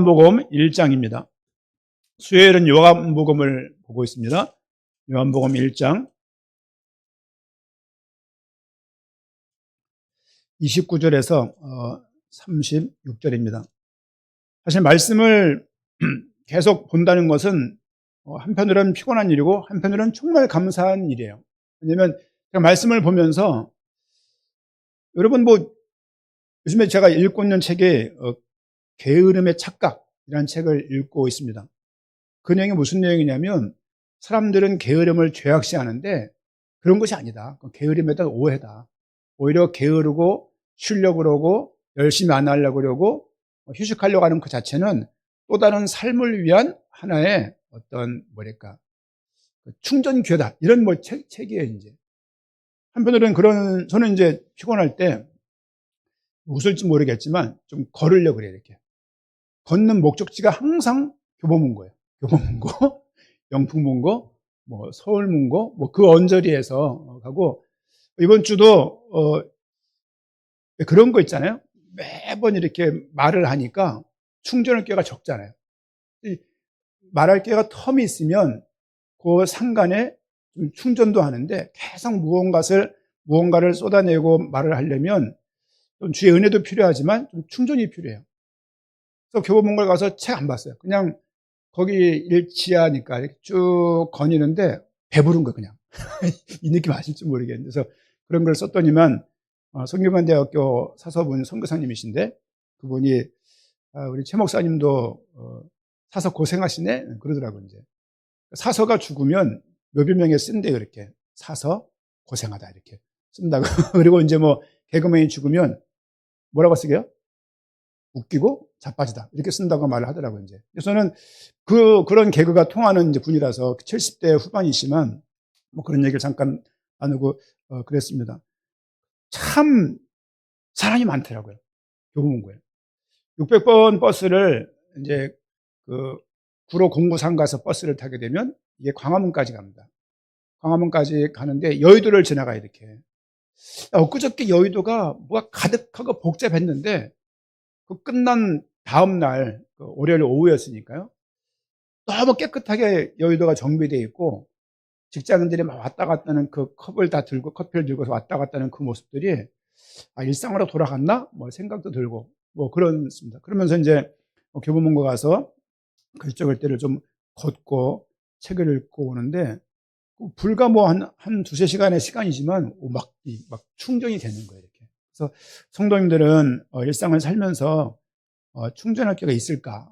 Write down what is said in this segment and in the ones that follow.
요한복음 1장입니다. 수요일은 요한복음을 보고 있습니다. 요한복음 1장 29절에서 36절입니다. 사실 말씀을 계속 본다는 것은 한편으로는 피곤한 일이고 한편으로는 정말 감사한 일이에요. 왜냐하면 제가 말씀을 보면서 여러분 요즘에 제가 읽고 있는 책이 게으름의 착각이라는 책을 읽고 있습니다. 그 내용이 무슨 내용이냐면 사람들은 게으름을 죄악시하는데 그런 것이 아니다. 게으름에 대한 오해다. 오히려 게으르고 쉬려고 그러고 열심히 안 하려고 그러고 휴식하려고 하는 그 자체는 또 다른 삶을 위한 하나의 어떤 충전 기회다. 이런 책이에요, 이제. 한편으로는 저는 이제 피곤할 때 웃을지 모르겠지만 좀 걸으려고 그래요, 이렇게. 걷는 목적지가 항상 교보문고예요. 교보문고, 영풍문고, 서울문고, 그 언저리에서 가고, 이번 주도, 그런 거 있잖아요. 매번 이렇게 말을 하니까 충전할 기회가 적잖아요. 말할 기회가 텀이 있으면 그 상간에 좀 충전도 하는데 계속 무언가를 쏟아내고 말을 하려면 좀 주의 은혜도 필요하지만 좀 충전이 필요해요. 그래서 교보문고를 가서 책 안 봤어요. 그냥 거기 일지하니까 이렇게 쭉 거니는데 배부른 거 그냥. 이 느낌 아실지 모르겠는데. 그래서 그런 걸 썼더니만 성균관대학교 사서분 선교사님이신데 그분이 우리 최 목사님도 사서 고생하시네 그러더라고요. 이제 사서가 죽으면 몇여 명에 쓴대요. 이렇게 사서 고생하다 이렇게 쓴다고. 그리고 이제 개그맨이 죽으면 뭐라고 쓰게요? 웃기고 자빠지다 이렇게 쓴다고 말을 하더라고요. 이제 그래서 저는 그런 개그가 통하는 이제 분이라서 70대 후반이시만 그런 얘기를 잠깐 나누고 그랬습니다. 참 사람이 많더라고요. 교보문고에 600번 버스를 이제 구로 공구상 가서 버스를 타게 되면 이게 광화문까지 갑니다. 광화문까지 가는데 여의도를 지나가 이렇게. 엊그저께 여의도가 뭐가 가득하고 복잡했는데 그 끝난 다음 날 월요일 오후였으니까요. 너무 깨끗하게 여의도가 정비되어 있고 직장인들이 막 왔다 갔다 하는 그 커피를 들고서 왔다 갔다 하는 그 모습들이 일상으로 돌아갔나? 생각도 들고 그렇습니다. 그러면서 이제 교보문고 가서 글적을 때를 좀 걷고 책을 읽고 오는데 불과 한 두세 시간의 시간이지만 막 충전이 되는 거예요. 이렇게. 그래서 성도님들은 일상을 살면서 충전할 기회가 있을까?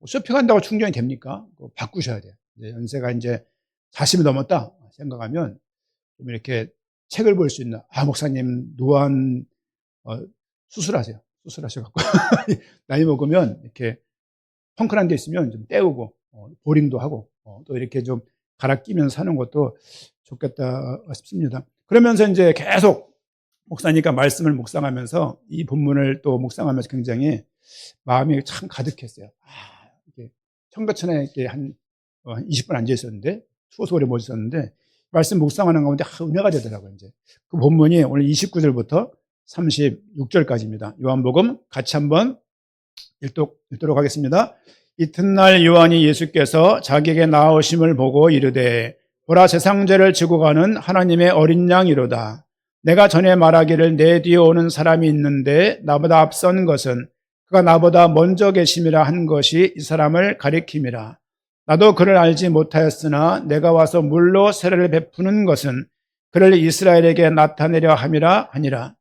쇼핑한다고 충전이 됩니까? 바꾸셔야 돼요. 이제 연세가 이제 40이 넘었다 생각하면 좀 이렇게 책을 볼 수 있는 목사님 노안 수술하세요. 수술하셔갖고 나이 먹으면 이렇게 펑크난 데 있으면 좀 때우고 보링도 하고 또 이렇게 좀 갈아 끼면서 사는 것도 좋겠다 싶습니다. 그러면서 이제 계속 목사니까 말씀을 묵상하면서 이 본문을 또 묵상하면서 굉장히 마음이 참 가득했어요. 이렇게 청가천에 이렇게 한 20분 앉아 있었는데 추워서 오래 못 있었는데 말씀 묵상하는 가운데 은혜가 되더라고요. 이제 그 본문이 오늘 29절부터 36절까지입니다. 요한복음 같이 한번 읽도록 하겠습니다. 이튿날 요한이 예수께서 자기에게 나오심을 보고 이르되 보라 세상 죄를 지고 가는 하나님의 어린 양이로다. 내가 전에 말하기를 내 뒤에 오는 사람이 있는데 나보다 앞선 것은 그가 나보다 먼저 계심이라 한 것이 이 사람을 가리킴이라. 나도 그를 알지 못하였으나 내가 와서 물로 세례를 베푸는 것은 그를 이스라엘에게 나타내려 함이라 하니라.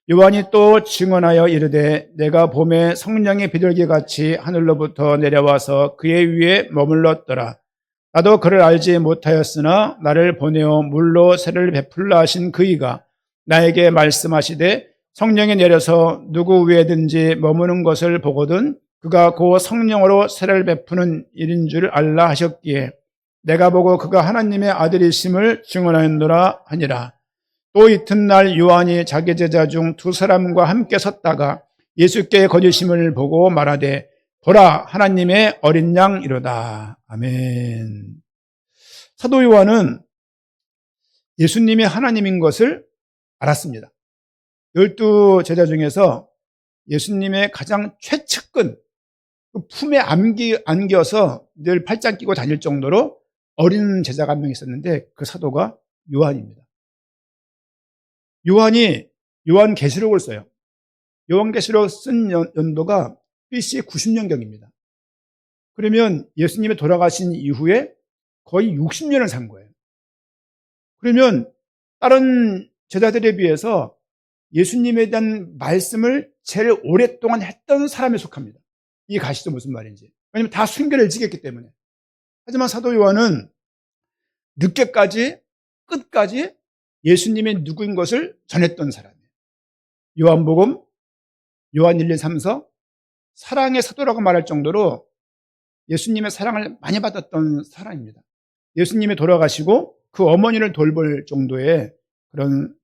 요한이 또 증언하여 이르되 내가 봄에 성령의 비둘기같이 하늘로부터 내려와서 그의 위에 머물렀더라. 나도 그를 알지 못하였으나 나를 보내어 물로 세례를 베풀라 하신 그이가 나에게 말씀하시되 성령이 내려서 누구 위에든지 머무는 것을 보거든 그가 그 성령으로 세례를 베푸는 일인 줄 알라 하셨기에 내가 보고 그가 하나님의 아들이심을 증언하였노라 하니라. 또 이튿날 요한이 자기 제자 중 두 사람과 함께 섰다가 예수께 거두심을 보고 말하되 보라 하나님의 어린 양이로다. 아멘. 사도 요한은 예수님이 하나님인 것을 알았습니다. 12 제자 중에서 예수님의 가장 최측근 그 품에 안겨서 늘 팔짱 끼고 다닐 정도로 어린 제자가 한 명 있었는데 그 사도가 요한입니다. 요한이 요한계시록을 써요. 요한계시록 쓴 연도가 BC 90년경입니다. 그러면 예수님이 돌아가신 이후에 거의 60년을 산 거예요. 그러면 다른 제자들에 비해서 예수님에 대한 말씀을 제일 오랫동안 했던 사람에 속합니다. 이 가시죠 무슨 말인지. 왜냐하면 다 순결을 지켰기 때문에. 하지만 사도 요한은 늦게까지 끝까지 예수님의 누구인 것을 전했던 사람이에요. 요한복음, 요한 1, 2, 3서 사랑의 사도라고 말할 정도로 예수님의 사랑을 많이 받았던 사람입니다. 예수님이 돌아가시고 그 어머니를 돌볼 정도의 그런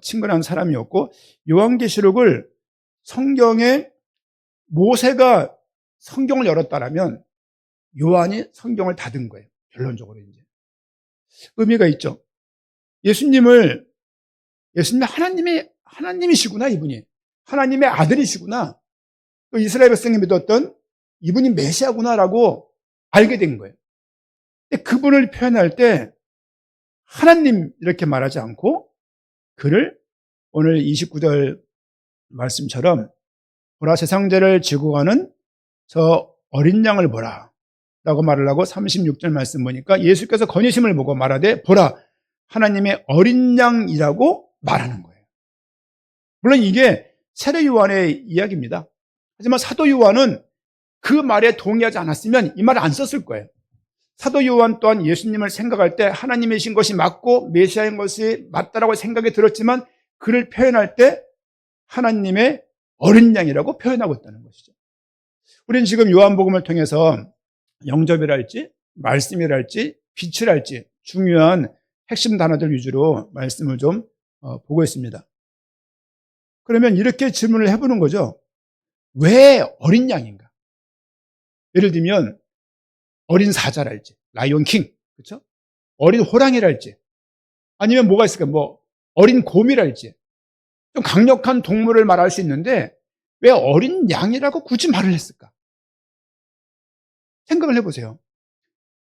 친근한 사람이었고, 요한계시록을 성경에 모세가 성경을 열었다라면 요한이 성경을 닫은 거예요. 결론적으로 이제 의미가 있죠. 예수님이 하나님이시구나, 이분이 하나님의 아들이시구나, 또 이스라엘 백성이 믿었던 이분이 메시아구나라고 알게 된 거예요. 근데 그분을 표현할 때 하나님 이렇게 말하지 않고 그를 오늘 29절 말씀처럼 보라 세상죄를 지고 가는 저 어린 양을 보라 라고 말을 하고 36절 말씀 보니까 예수께서 건의심을 보고 말하되 보라 하나님의 어린 양이라고 말하는 거예요. 물론 이게 세례 요한의 이야기입니다. 하지만 사도 요한은 그 말에 동의하지 않았으면 이 말을 안 썼을 거예요. 사도 요한 또한 예수님을 생각할 때 하나님이신 것이 맞고 메시아인 것이 맞다라고 생각이 들었지만 그를 표현할 때 하나님의 어린 양이라고 표현하고 있다는 것이죠. 우리는 지금 요한복음을 통해서 영접이랄지 말씀이랄지 빛이랄지 중요한 핵심 단어들 위주로 말씀을 좀 보고 있습니다. 그러면 이렇게 질문을 해보는 거죠. 왜 어린 양인가? 예를 들면 어린 사자랄지, 라이온 킹, 그렇죠? 어린 호랑이랄지, 아니면 뭐가 있을까? 뭐 어린 곰이랄지, 좀 강력한 동물을 말할 수 있는데 왜 어린 양이라고 굳이 말을 했을까? 생각을 해보세요.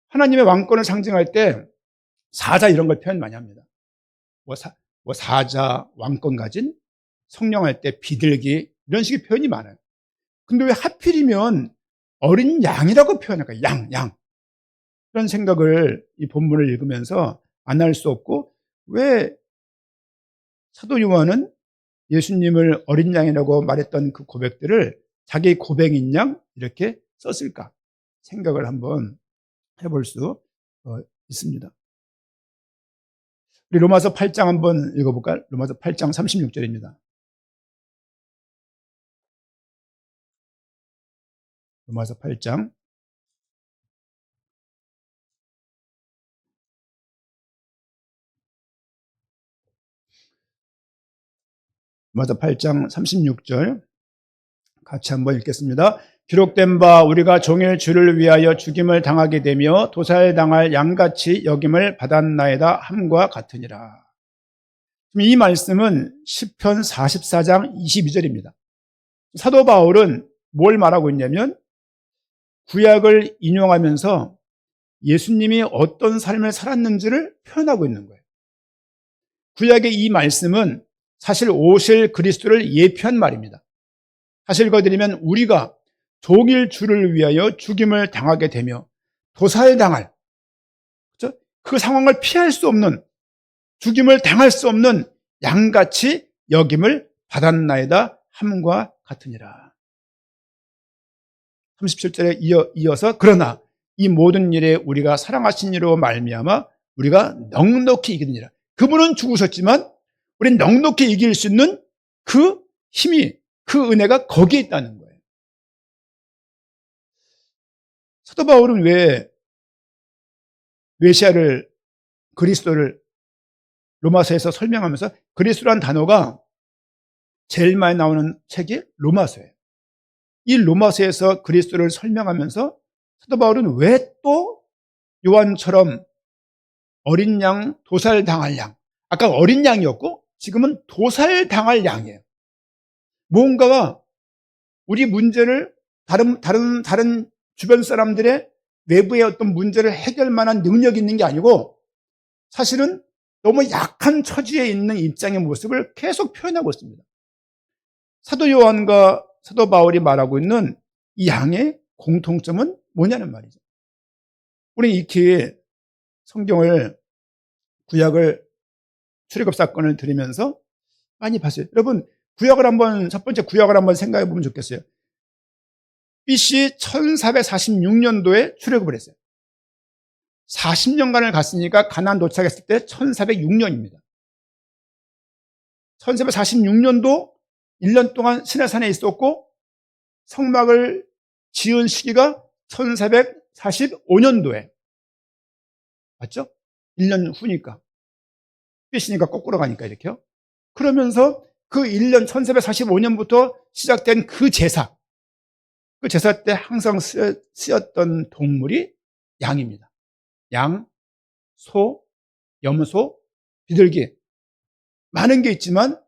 하나님의 왕권을 상징할 때 사자 이런 걸 표현 많이 합니다. 사자, 왕권 가진, 성령할 때 비둘기 이런 식의 표현이 많아요. 근데 왜 하필이면 어린 양이라고 표현할까요? 양. 그런 생각을 이 본문을 읽으면서 안 할 수 없고, 왜 사도 요한은 예수님을 어린 양이라고 말했던 그 고백들을 자기 고백인 양 이렇게 썼을까? 생각을 한번 해볼 수 있습니다. 우리 로마서 8장 한번 읽어볼까요? 로마서 8장 36절입니다. 로마서 8장 로마서 8장 36절 같이 한번 읽겠습니다. 기록된 바 우리가 종일 주를 위하여 죽임을 당하게 되며 도살당할 양같이 여김을 받았나이다 함과 같으니라. 이 말씀은 시편 44장 22절입니다. 사도 바울은 뭘 말하고 있냐면 구약을 인용하면서 예수님이 어떤 삶을 살았는지를 표현하고 있는 거예요. 구약의 이 말씀은 사실 오실 그리스도를 예표한 말입니다. 사실 거드리면 우리가 종일 주를 위하여 죽임을 당하게 되며 도살당할, 그렇죠? 그 상황을 피할 수 없는, 죽임을 당할 수 없는 양같이 여김을 받았나이다 함과 같으니라. 37절에 이어서 그러나 이 모든 일에 우리가 사랑하신 이로 말미암아 우리가 넉넉히 이기느니라. 그분은 죽으셨지만 우리는 넉넉히 이길 수 있는 그 힘이, 그 은혜가 거기에 있다는 거예요. 사도 바울은 왜 메시아를, 그리스도를 로마서에서 설명하면서, 그리스도라는 단어가 제일 많이 나오는 책이 로마서예요. 이 로마서에서 그리스도를 설명하면서 사도 바울은 왜 또 요한처럼 어린 양, 도살당할 양, 아까 어린 양이었고 지금은 도살당할 양이에요. 무언가가 우리 문제를 다른 주변 사람들의 외부의 어떤 문제를 해결할 만한 능력이 있는 게 아니고 사실은 너무 약한 처지에 있는 입장의 모습을 계속 표현하고 있습니다. 사도 요한과 사도 바울이 말하고 있는 이 양의 공통점은 뭐냐는 말이죠. 우리는 익히 성경을, 구약을, 출애굽 사건을 들으면서 많이 봤어요. 여러분, 첫 번째 구약을 한번 생각해 보면 좋겠어요. BC 1446년도에 출애굽을 했어요. 40년간을 갔으니까 가나안 도착했을 때 1406년입니다. 1446년도 1년 동안 시내산에 있었고 성막을 지은 시기가 1445년도에 맞죠? 1년 후니까. BC니까 거꾸로 가니까 이렇게요. 그러면서 그 1년 1445년부터 시작된 그 제사 때 항상 쓰였던 동물이 양입니다. 양, 소, 염소, 비둘기 많은 게 있지만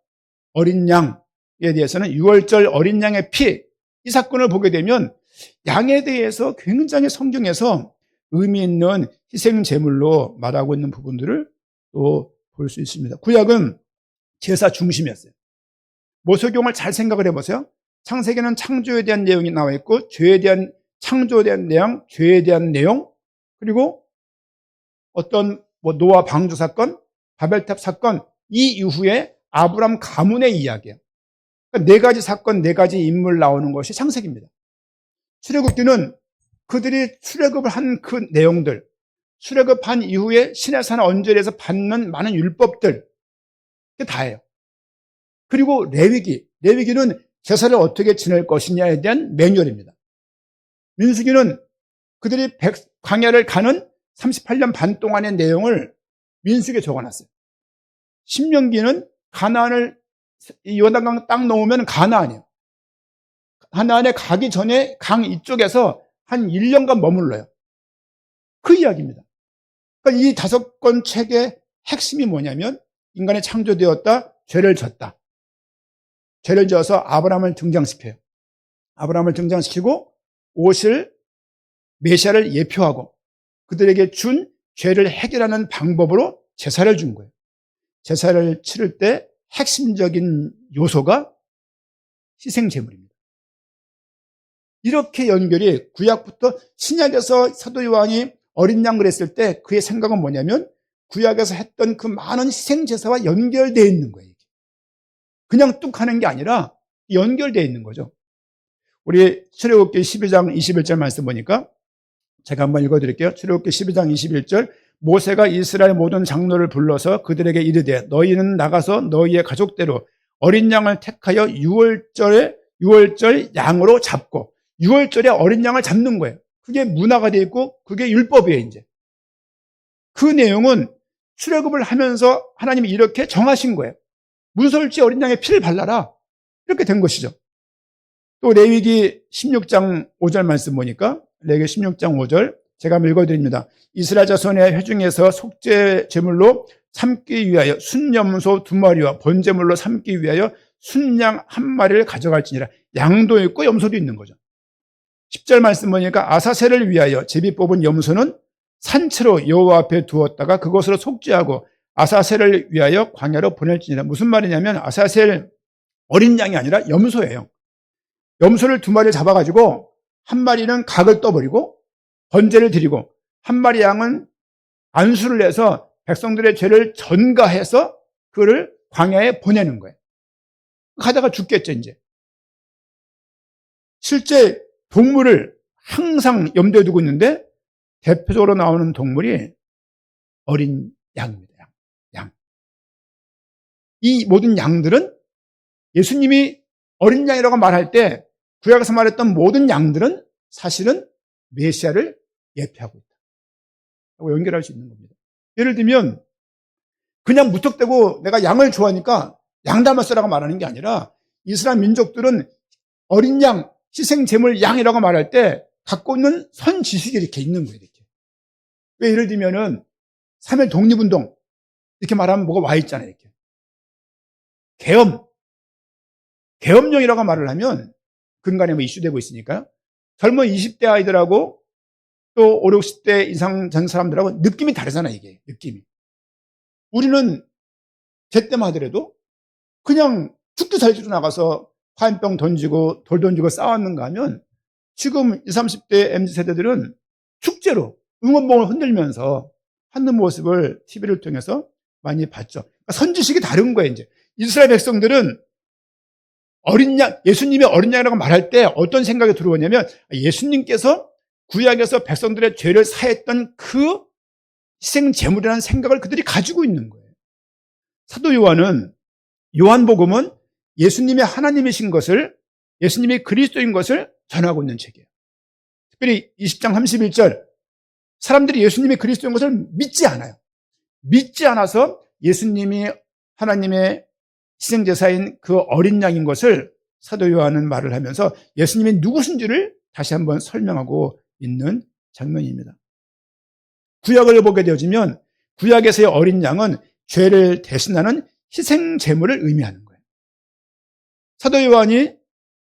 어린 양에 대해서는 6월절 어린 양의 피, 이 사건을 보게 되면 양에 대해서 굉장히 성경에서 의미 있는 희생 제물로 말하고 있는 부분들을 또 볼 수 있습니다. 구약은 제사 중심이었어요. 모세경을 잘 생각을 해보세요. 창세기는 창조에 대한 내용이 나와 있고 창조에 대한 내용, 죄에 대한 내용, 그리고 어떤 노아 방주 사건, 바벨탑 사건, 이 이후에 아브람 가문의 이야기예요. 그러니까 네 가지 사건, 네 가지 인물 나오는 것이 창세기입니다. 출애굽기는 그들이 출애굽을 한 그 내용들, 출애굽한 이후에 시내산 언저리에서 받는 많은 율법들, 그게 다예요. 그리고 레위기는 제사를 어떻게 지낼 것이냐에 대한 매뉴얼입니다. 민수기는 그들이 광야를 가는 38년 반 동안의 내용을 민수기에 적어놨어요. 신명기는 가나안을 요단강 땅 넘으면 가나안이에요. 가나안에 가기 전에 강 이쪽에서 한 1년간 머물러요. 그 이야기입니다. 그러니까 이 5권 책의 핵심이 뭐냐면 인간이 창조되었다, 죄를 졌다. 죄를 지어서 아브라함을 등장시켜요. 아브라함을 등장시키고 오실 메시아를 예표하고 그들에게 준 죄를 해결하는 방법으로 제사를 준 거예요. 제사를 치를 때 핵심적인 요소가 희생제물입니다. 이렇게 연결이 구약부터 신약에서 사도 요한이 어린 양 그랬을 때 그의 생각은 뭐냐면 구약에서 했던 그 많은 희생제사와 연결되어 있는 거예요. 그냥 뚝 하는 게 아니라 연결되어 있는 거죠. 우리 출애굽기 12장 21절 말씀 보니까 제가 한번 읽어드릴게요. 출애굽기 12장 21절 모세가 이스라엘 모든 장로를 불러서 그들에게 이르되 너희는 나가서 너희의 가족대로 어린 양을 택하여 6월절 양으로 잡고 6월절에 어린 양을 잡는 거예요. 그게 문화가 되어 있고 그게 율법이에요. 이제 그 내용은 출애굽을 하면서 하나님이 이렇게 정하신 거예요. 문설지 어린 양의 피를 발라라. 이렇게 된 것이죠. 또 레위기 16장 5절 말씀 보니까 레위기 16장 5절 제가 한번 읽어드립니다. 이스라엘 자손의 회중에서 속죄 제물로 삼기 위하여 순염소 2마리와 번제물로 삼기 위하여 순양 1마리를 가져갈지니라. 양도 있고 염소도 있는 거죠. 10절 말씀 보니까 아사셀을 위하여 제비 뽑은 염소는 산채로 여호와 앞에 두었다가 그것으로 속죄하고 아사셀을 위하여 광야로 보낼지니라. 무슨 말이냐면 아사셀 어린 양이 아니라 염소예요. 염소를 2마리를 잡아가지고 1마리는 각을 떠버리고 번제를 드리고 1마리 양은 안수를 해서 백성들의 죄를 전가해서 그를 광야에 보내는 거예요. 가다가 죽겠죠 이제. 실제 동물을 항상 염두에 두고 있는데 대표적으로 나오는 동물이 어린 양입니다. 양. 이 모든 양들은 예수님이 어린 양이라고 말할 때 구약에서 말했던 모든 양들은 사실은 메시아를 예표하고 있다. 하고 연결할 수 있는 겁니다. 예를 들면 그냥 무턱대고 내가 양을 좋아하니까 양 닮았어라고 말하는 게 아니라 이스라엘 민족들은 어린 양, 희생제물 양이라고 말할 때 갖고 있는 선지식이 이렇게 있는 거예요. 이렇게. 왜 예를 들면은 3.1 독립운동 이렇게 말하면 뭐가 와 있잖아요. 이렇게. 계엄령이라고 말을 하면 근간에 뭐 이슈되고 있으니까 젊은 20대 아이들하고 또 5, 60대 이상 전 사람들하고 느낌이 다르잖아, 이게. 느낌이. 우리는 제 때만 하더라도 그냥 죽도 살기로 나가서 화염병 던지고 돌 던지고 싸웠는가 하면 지금 20, 30대 MZ세대들은 축제로 응원봉을 흔들면서 하는 모습을 TV를 통해서 많이 봤죠. 그러니까 선지식이 다른 거예요, 이제. 이스라엘 백성들은 어린 양, 예수님이 어린 양이라고 말할 때 어떤 생각이 들어오냐면 예수님께서 구약에서 백성들의 죄를 사했던 그 희생 제물이라는 생각을 그들이 가지고 있는 거예요. 사도 요한은, 요한복음은 예수님이 하나님이신 것을, 예수님이 그리스도인 것을 전하고 있는 책이에요. 특별히 20장 31절, 사람들이 예수님이 그리스도인 것을 믿지 않아요. 믿지 않아서 예수님이 하나님의 희생제사인 그 어린 양인 것을 사도 요한은 말을 하면서 예수님이 누구신지를 다시 한번 설명하고 있는 장면입니다. 구약을 보게 되어지면 구약에서의 어린 양은 죄를 대신하는 희생 제물을 의미하는 거예요. 사도 요한이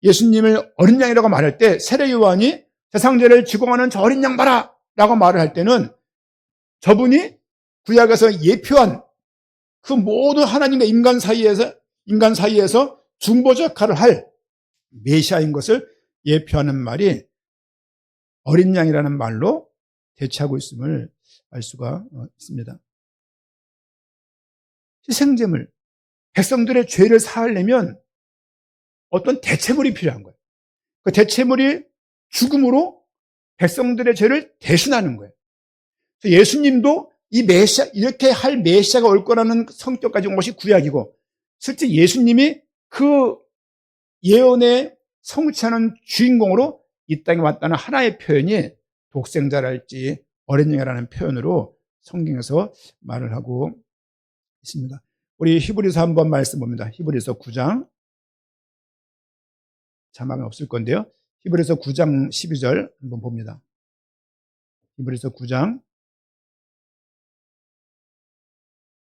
예수님을 어린 양이라고 말할 때 세례 요한이 세상죄를 지고 가는 저 어린 양 봐라 라고 말을 할 때는 저분이 구약에서 예표한 그 모든 하나님과 인간 사이에서 중보자 역할을 할 메시아인 것을 예표하는 말이 어린 양이라는 말로 대체하고 있음을 알 수가 있습니다. 희생제물, 백성들의 죄를 사하려면 어떤 대체물이 필요한 거예요. 그 대체물이 죽음으로 백성들의 죄를 대신하는 거예요. 예수님도 이 메시아, 이렇게 할 메시아가 올 거라는 성격 가지고 온 것이 구약이고, 실제 예수님이 그 예언의 성취하는 주인공으로 이 땅에 왔다는 하나의 표현이 독생자랄지 어린 양이라는 표현으로 성경에서 말을 하고 있습니다. 우리 히브리서 한번 말씀 봅니다. 히브리서 9장. 자막은 없을 건데요. 히브리서 9장 12절 한번 봅니다. 히브리서 9장.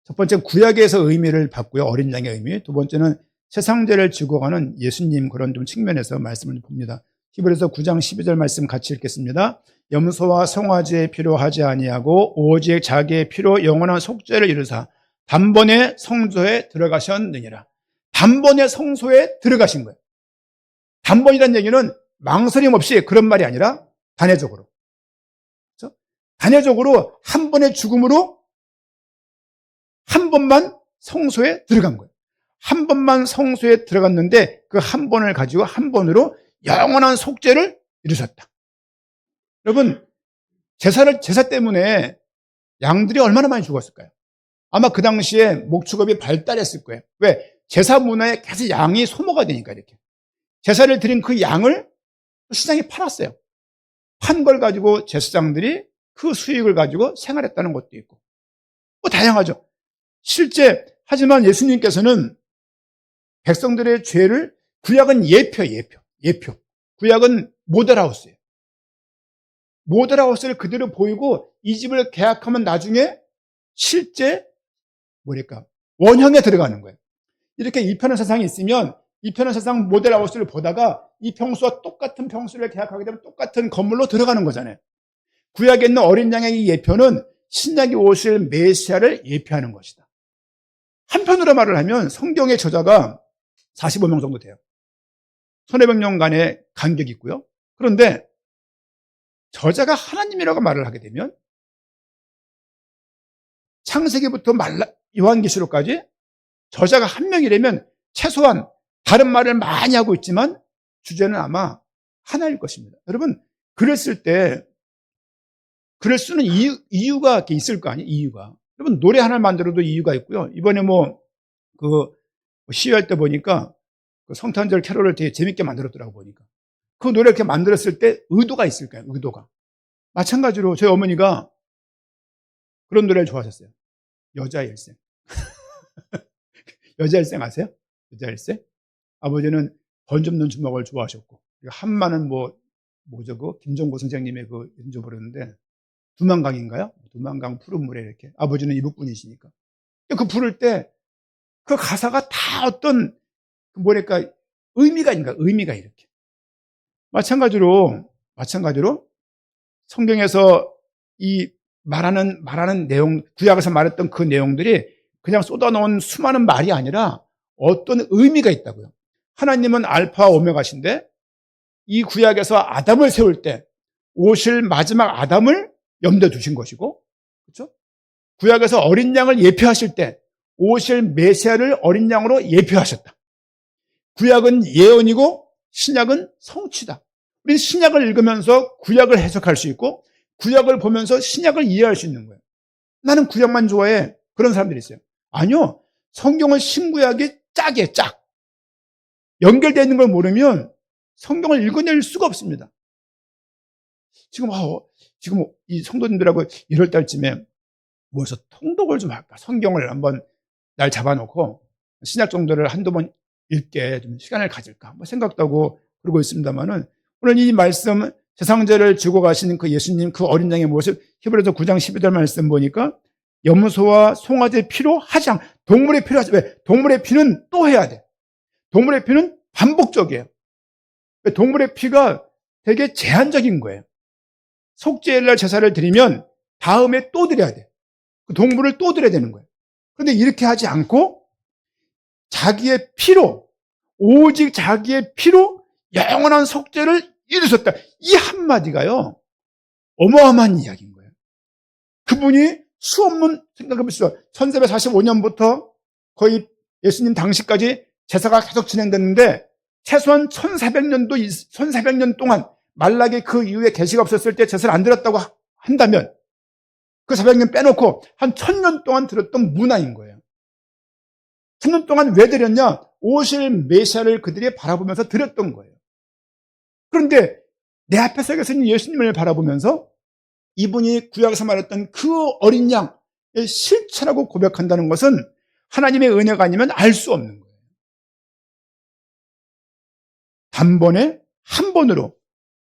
첫 번째 구약에서 의미를 받고요. 어린 양의 의미. 두 번째는 세상 죄를 지고 가는 예수님 그런 좀 측면에서 말씀을 봅니다. 히브리서 9장 12절 말씀 같이 읽겠습니다. 염소와 송아지의 피로 하지 아니하고 오직 자기의 피로 영원한 속죄를 이루사 단번에 성소에 들어가셨느니라. 단번에 성소에 들어가신 거예요. 단번이라는 얘기는 망설임 없이 그런 말이 아니라 단회적으로. 그렇죠? 단회적으로 한 번의 죽음으로 한 번만 성소에 들어간 거예요. 한 번만 성소에 들어갔는데 그 한 번을 가지고 한 번으로 영원한 속죄를 이루셨다. 여러분, 제사 때문에 양들이 얼마나 많이 죽었을까요? 아마 그 당시에 목축업이 발달했을 거예요. 왜? 제사 문화에 계속 양이 소모가 되니까 이렇게. 제사를 드린 그 양을 시장에 팔았어요. 판 걸 가지고 제사장들이 그 수익을 가지고 생활했다는 것도 있고. 뭐 다양하죠. 실제 하지만 예수님께서는 백성들의 죄를 구약은 예표. 구약은 모델하우스예요. 모델하우스를 그대로 보이고 이 집을 계약하면 나중에 실제 원형에 들어가는 거예요. 이렇게 이편한 세상이 있으면 이편한 세상 모델하우스를 보다가 이 평수와 똑같은 평수를 계약하게 되면 똑같은 건물로 들어가는 거잖아요. 구약에 있는 어린 양의 이 예표는 신약이 오실 메시아를 예표하는 것이다. 한편으로 말을 하면 성경의 저자가 45명 정도 돼요. 1500년 간의 간격이 있고요. 그런데 저자가 하나님이라고 말을 하게 되면 창세기부터 요한계시록까지 저자가 한 명이라면 최소한 다른 말을 많이 하고 있지만 주제는 아마 하나일 것입니다. 여러분, 글을 쓸 때 글을 쓰는 이유가 있을 거 아니에요? 이유가. 여러분, 노래 하나를 만들어도 이유가 있고요. 이번에 시위할 때 보니까 그 성탄절 캐롤을 되게 재밌게 만들었더라고 보니까. 그 노래를 이렇게 만들었을 때 의도가 있을까요? 의도가. 마찬가지로 저희 어머니가 그런 노래를 좋아하셨어요. 여자 일생. 여자 일생 아세요? 여자 일생? 아버지는 번점 넣은 주먹을 좋아하셨고, 한마는 김종고 선생님의 그 연주 부르는데, 두만강인가요? 두만강 푸른 물에 이렇게. 아버지는 이북분이시니까. 그 부를 때, 그 가사가 다 어떤, 의미가 있는가? 의미가 이렇게. 마찬가지로, 마찬가지로 성경에서 이 말하는 내용, 구약에서 말했던 그 내용들이 그냥 쏟아놓은 수많은 말이 아니라 어떤 의미가 있다고요. 하나님은 알파와 오메가신데 이 구약에서 아담을 세울 때 오실 마지막 아담을 염두에 두신 것이고, 그렇죠? 구약에서 어린 양을 예표하실 때 오실 메시아를 어린 양으로 예표하셨다. 구약은 예언이고 신약은 성취다. 우리 신약을 읽으면서 구약을 해석할 수 있고 구약을 보면서 신약을 이해할 수 있는 거예요. 나는 구약만 좋아해. 그런 사람들이 있어요. 아니요. 성경은 신구약이 짝이에요. 짝. 연결되어 있는 걸 모르면 성경을 읽어낼 수가 없습니다. 지금 이 성도님들하고 1월 달쯤에 모여서 통독을 좀 할까? 성경을 한번 날 잡아놓고 신약 정도를 한두 번 읽게 좀 시간을 가질까? 뭐 생각도 하고 그러고 있습니다만은 오늘 이 말씀 제상제를 지고 가시는 그 예수님 그 어린 양의 모습 히브리서 9장 12절 말씀 보니까 염소와 송아지의 피로 하지 않 동물의 피로 하지 왜? 동물의 피는 또 해야 돼. 동물의 피는 반복적이에요. 동물의 피가 되게 제한적인 거예요. 속죄일날 제사를 드리면 다음에 또 드려야 돼. 그 동물을 또 드려야 되는 거예요. 그런데 이렇게 하지 않고 자기의 피로 오직 자기의 피로 영원한 속죄를 이루셨다. 이 한마디가요 어마어마한 이야기인 거예요. 그분이 수없는 생각해보시죠. 1445년부터 거의 예수님 당시까지 제사가 계속 진행됐는데 최소한 1400년 동안 말라기 그 이후에 계시가 없었을 때 제사를 안 드렸다고 한다면 그 400년 빼놓고 한 1000년 동안 드렸던 문화인 거예요. 1000년 동안 왜 드렸냐? 오실 메시아를 그들이 바라보면서 드렸던 거예요. 그런데 내 앞에 서 계신 예수님을 바라보면서 이분이 구약에서 말했던 그 어린 양의 실체라고 고백한다는 것은 하나님의 은혜가 아니면 알 수 없는 거예요. 단번에 한 번으로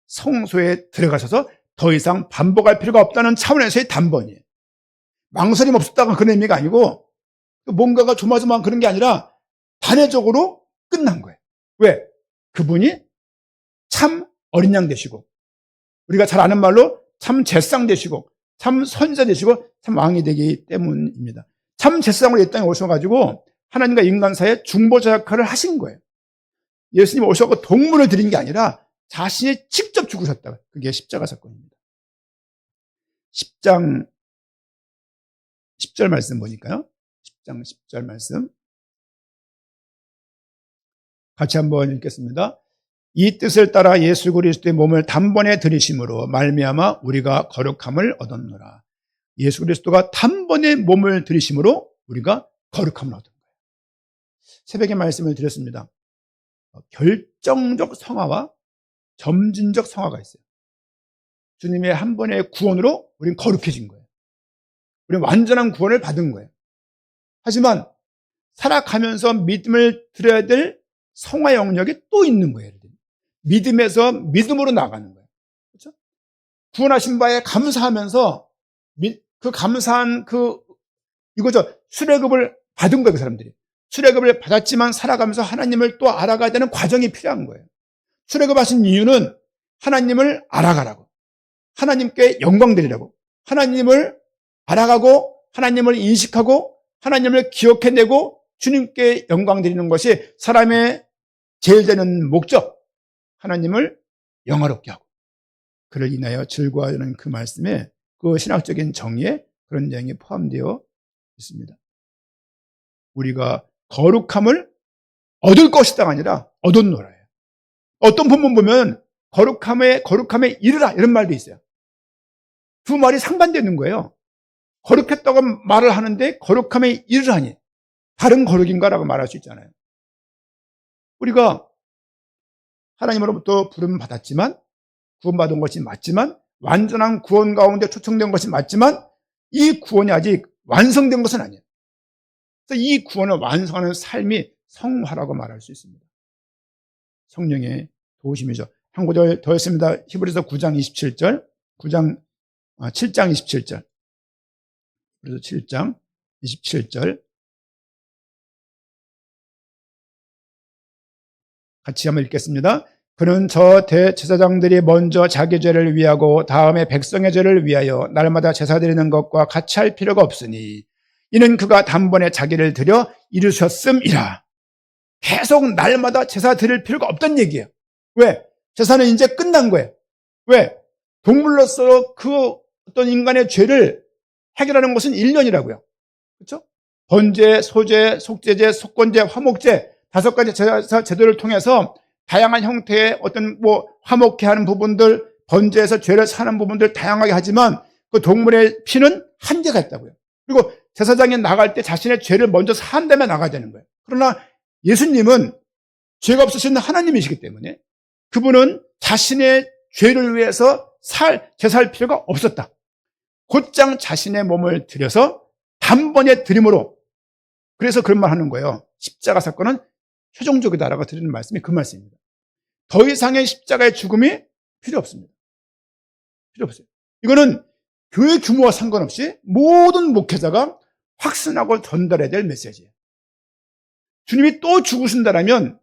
성소에 들어가셔서 더 이상 반복할 필요가 없다는 차원에서의 단번이에요. 망설임 없었다가 그런 의미가 아니고 뭔가가 조마조마한 그런 게 아니라 단회적으로 끝난 거예요. 왜? 그분이 참 어린 양 되시고 우리가 잘 아는 말로 참 제상 되시고 참 선지자 되시고 참 왕이 되기 때문입니다. 참 제상으로 이 땅에 오셔가지고 하나님과 인간 사이에 중보자 역할을 하신 거예요. 예수님 오셔서 동물을 드린 게 아니라 자신이 직접 죽으셨다. 그게 십자가 사건입니다. 10장 10절 말씀 보니까요. 10장 10절 말씀 같이 한번 읽겠습니다. 이 뜻을 따라 예수 그리스도의 몸을 단번에 들이심으로 말미암아 우리가 거룩함을 얻었노라. 예수 그리스도가 단번에 몸을 들이심으로 우리가 거룩함을 얻은 거예요. 새벽에 말씀을 드렸습니다. 결정적 성화와 점진적 성화가 있어요. 주님의 한 번의 구원으로 우리는 거룩해진 거예요. 우리는 완전한 구원을 받은 거예요. 하지만 살아가면서 믿음을 드려야 될 성화 영역이 또 있는 거예요. 믿음에서 믿음으로 나가는 거예요. 그렇죠? 구원하신 바에 감사하면서 그 감사한 이거죠. 수레급을 받은 거예요. 그 사람들이. 수레급을 받았지만 살아가면서 하나님을 또 알아가야 되는 과정이 필요한 거예요. 수레급 하신 이유는 하나님을 알아가라고. 하나님께 영광 드리라고. 하나님을 알아가고 하나님을 인식하고 하나님을 기억해내고 주님께 영광 드리는 것이 사람의 제일 되는 목적. 하나님을 영화롭게 하고 그를 인하여 즐거워하는 그 말씀에 그 신학적인 정의에 그런 내용이 포함되어 있습니다. 우리가 거룩함을 얻을 것이다가 아니라 얻었노라예요. 어떤 본문 보면 거룩함에 이르라 이런 말도 있어요. 두 말이 상반되는 거예요. 거룩했다고 말을 하는데 거룩함에 이르라니 다른 거룩인가라고 말할 수 있잖아요. 우리가 하나님으로부터 부름 받았지만 구원받은 것이 맞지만 완전한 구원 가운데 초청된 것이 맞지만 이 구원이 아직 완성된 것은 아니에요. 그래서 이 구원을 완성하는 삶이 성화라고 말할 수 있습니다. 성령의 도우심이죠. 한 구절 더 했습니다. 히브리서 9장 27절 7장 27절 그래서 7장 27절 같이 한번 읽겠습니다. 그는 저 대제사장들이 먼저 자기 죄를 위하고 다음에 백성의 죄를 위하여 날마다 제사 드리는 것과 같이 할 필요가 없으니 이는 그가 단번에 자기를 드려 이루셨음이라. 계속 날마다 제사 드릴 필요가 없다는 얘기예요. 왜? 제사는 이제 끝난 거예요. 왜? 동물로서 그 어떤 인간의 죄를 해결하는 것은 1년이라고요. 그렇죠? 번제, 소제, 속제제, 속건제, 화목제 5가지 제사 제도를 통해서 다양한 형태의 어떤 화목케 하는 부분들, 번제에서 죄를 사는 부분들 다양하게 하지만 그 동물의 피는 한계가 있다고요. 그리고 제사장에 나갈 때 자신의 죄를 먼저 사한 다음에 나가야 되는 거예요. 그러나 예수님은 죄가 없으신 하나님이시기 때문에 그분은 자신의 죄를 위해서 제사할 필요가 없었다. 곧장 자신의 몸을 들여서 단번에 드림으로, 그래서 그런 말 하는 거예요. 십자가 사건은 최종적이다라고 드리는 말씀이 그 말씀입니다. 더 이상의 십자가의 죽음이 필요 없습니다. 필요 없어요. 이거는 교회 규모와 상관없이 모든 목회자가 확신하고 전달해야 될 메시지예요. 주님이 또 죽으신다면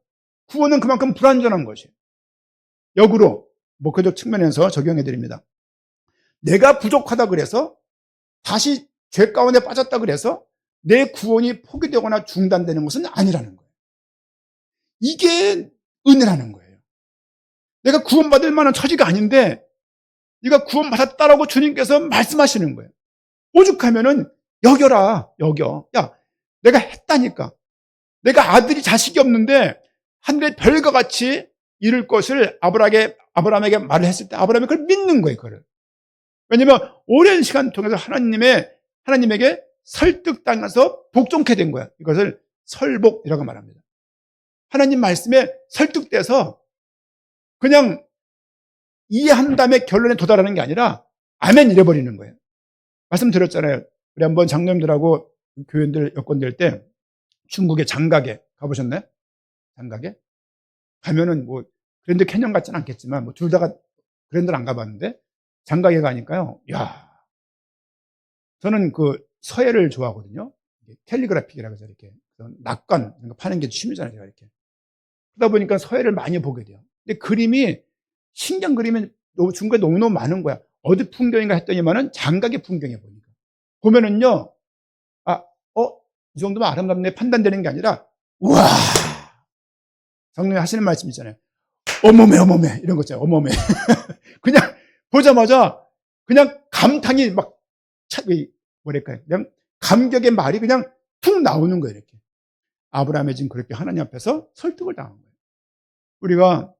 구원은 그만큼 불완전한 것이에요. 역으로 목회적 측면에서 적용해 드립니다. 내가 부족하다 그래서 다시 죄 가운데 빠졌다 그래서 내 구원이 포기되거나 중단되는 것은 아니라는 거예요. 이게 은혜라는 거예요. 내가 구원받을 만한 처지가 아닌데 네가 구원받았다라고 주님께서 말씀하시는 거예요. 오죽하면은 여겨라, 여겨. 야, 내가 했다니까. 내가 아들이 자식이 없는데 하늘의 별과 같이 이룰 것을 아브라함에게 말을 했을 때 아브라함이 그걸 믿는 거예요, 그거를. 왜냐면 오랜 시간 통해서 하나님에게 설득당해서 복종케 된 거야. 이것을 설복이라고 말합니다. 하나님 말씀에 설득돼서 그냥 이해한 다음에 결론에 도달하는 게 아니라 아멘 이래버리는 거예요. 말씀드렸잖아요. 우리 한번 장로님들하고 교인들 여권될 때 중국의 장각에 가보셨나요? 장각에? 가면은 그랜드 캐년 같지는 않겠지만 둘 다가 그랜드를 안 가봤는데 장각에 가니까요. 야, 저는 그 서예를 좋아하거든요. 캘리그라픽이라고 해서 이렇게 낙관 파는 게 취미잖아요. 제가 이렇게. 그러다 보니까 서예를 많이 보게 돼요. 근데 그림이 신기한 그림이 중국에 너무너무 많은 거야. 어디 풍경인가 했더니만은 장각의 풍경에 보니까. 보면은요, 이 정도면 아름답네 판단되는 게 아니라, 우와! 성령이 하시는 말씀 있잖아요. 어머매, 어머매. 이런 거 있잖아요. 어머매. 그냥 보자마자 그냥 감탄이 뭐랄까요. 그냥 감격의 말이 그냥 툭 나오는 거예요. 이렇게. 아브라함이 지금 그렇게 하나님 앞에서 설득을 당한 거예요. 우리가